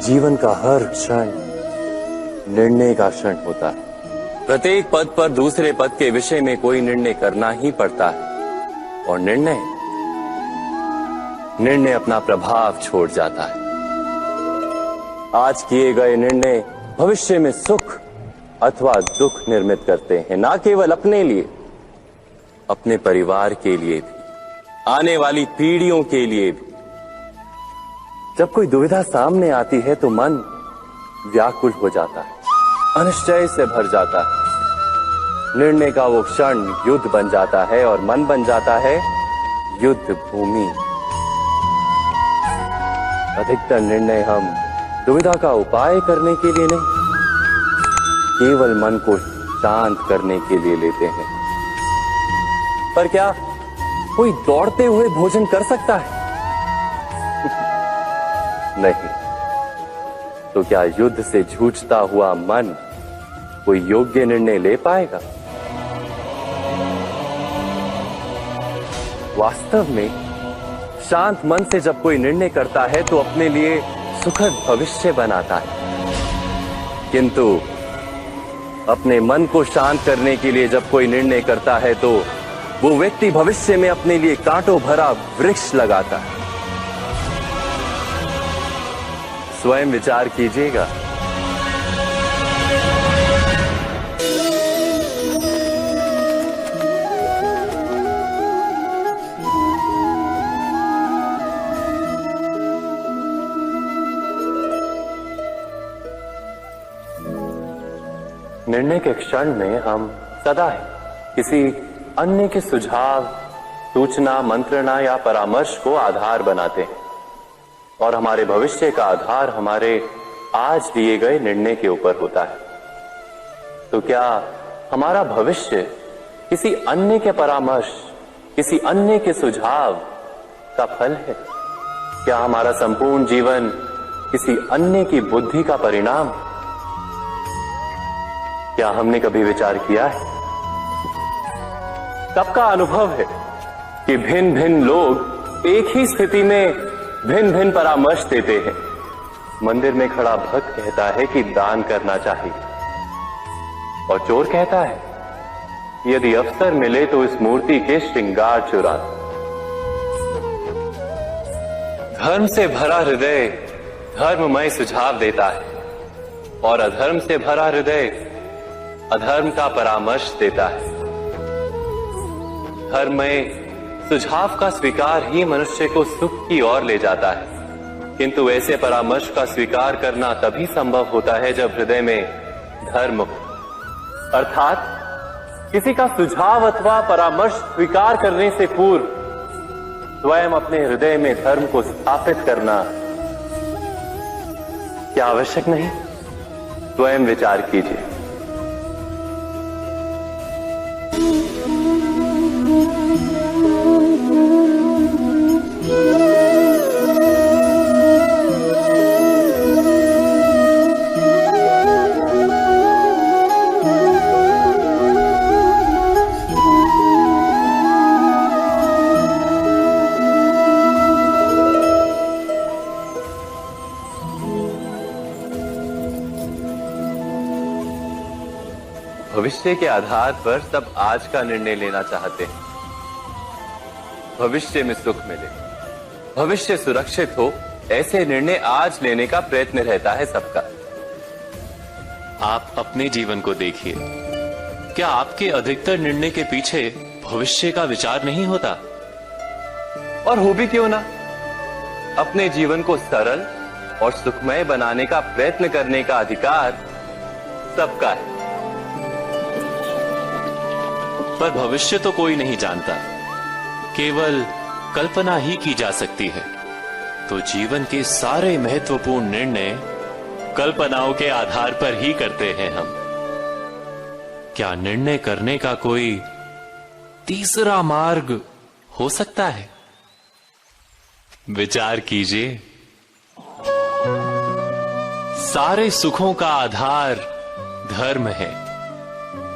जीवन का हर क्षण निर्णय का क्षण होता है। प्रत्येक पद पर दूसरे पद के विषय में कोई निर्णय करना ही पड़ता है और निर्णय अपना प्रभाव छोड़ जाता है। आज किए गए निर्णय भविष्य में सुख अथवा दुख निर्मित करते हैं, ना केवल अपने लिए, अपने परिवार के लिए भी, आने वाली पीढ़ियों के लिए भी। जब कोई दुविधा सामने आती है तो मन व्याकुल हो जाता है, अनिश्चय से भर जाता है। निर्णय का वो क्षण युद्ध बन जाता है और मन बन जाता है युद्ध भूमि। अधिकतर निर्णय हम दुविधा का उपाय करने के लिए नहीं, केवल मन को शांत करने के लिए लेते हैं। पर क्या कोई दौड़ते हुए भोजन कर सकता है? नहीं। तो क्या युद्ध से जूझता हुआ मन कोई योग्य निर्णय ले पाएगा? वास्तव में शांत मन से जब कोई निर्णय करता है तो अपने लिए सुखद भविष्य बनाता है, किंतु अपने मन को शांत करने के लिए जब कोई निर्णय करता है तो वो व्यक्ति भविष्य में अपने लिए कांटों भरा वृक्ष लगाता है। स्वयं विचार कीजिएगा। निर्णय के क्षण में हम सदा ही किसी अन्य के सुझाव, सूचना, मंत्रणा या परामर्श को आधार बनाते हैं और हमारे भविष्य का आधार हमारे आज लिए गए निर्णय के ऊपर होता है। तो क्या हमारा भविष्य किसी अन्य के परामर्श, किसी अन्य के सुझाव का फल है? क्या हमारा संपूर्ण जीवन किसी अन्य की बुद्धि का परिणाम? क्या हमने कभी विचार किया है? सबका अनुभव है कि भिन्न भिन्न लोग एक ही स्थिति में भिन्न भिन्न परामर्श देते हैं। मंदिर में खड़ा भक्त कहता है कि दान करना चाहिए और चोर कहता है यदि अवसर मिले तो इस मूर्ति के श्रृंगार चुरा दो। धर्म से भरा हृदय धर्ममय सुझाव देता है और अधर्म से भरा हृदय अधर्म का परामर्श देता है। धर्ममय सुझाव का स्वीकार ही मनुष्य को सुख की ओर ले जाता है, किंतु ऐसे परामर्श का स्वीकार करना तभी संभव होता है जब हृदय में धर्म हो। अर्थात किसी का सुझाव अथवा परामर्श स्वीकार करने से पूर्व स्वयं अपने हृदय में धर्म को स्थापित करना क्या आवश्यक नहीं? स्वयं विचार कीजिए। भविष्य के आधार पर सब आज का निर्णय लेना चाहते हैं। भविष्य में सुख मिले, भविष्य सुरक्षित हो, ऐसे निर्णय आज लेने का प्रयत्न रहता है सबका। आप अपने जीवन को देखिए, क्या आपके अधिकतर निर्णय के पीछे भविष्य का विचार नहीं होता? और हो भी क्यों ना? अपने जीवन को सरल और सुखमय बनाने का प्रयत्न करने का अधिकार सबका है। पर भविष्य तो कोई नहीं जानता, केवल कल्पना ही की जा सकती है। तो जीवन के सारे महत्वपूर्ण निर्णय कल्पनाओं के आधार पर ही करते हैं हम। क्या निर्णय करने का कोई तीसरा मार्ग हो सकता है? विचार कीजिए। सारे सुखों का आधार धर्म है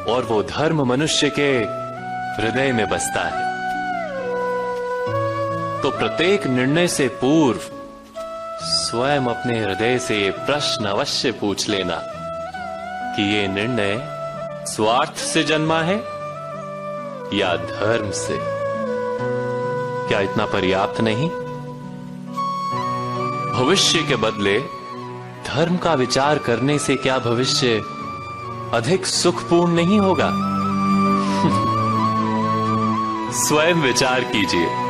और वो धर्म मनुष्य के हृदय में बसता है। तो प्रत्येक निर्णय से पूर्व स्वयं अपने हृदय से ये प्रश्न अवश्य पूछ लेना कि ये निर्णय स्वार्थ से जन्मा है या धर्म से। क्या इतना पर्याप्त नहीं? भविष्य के बदले धर्म का विचार करने से क्या भविष्य अधिक सुखपूर्ण नहीं होगा? स्वयं विचार कीजिए।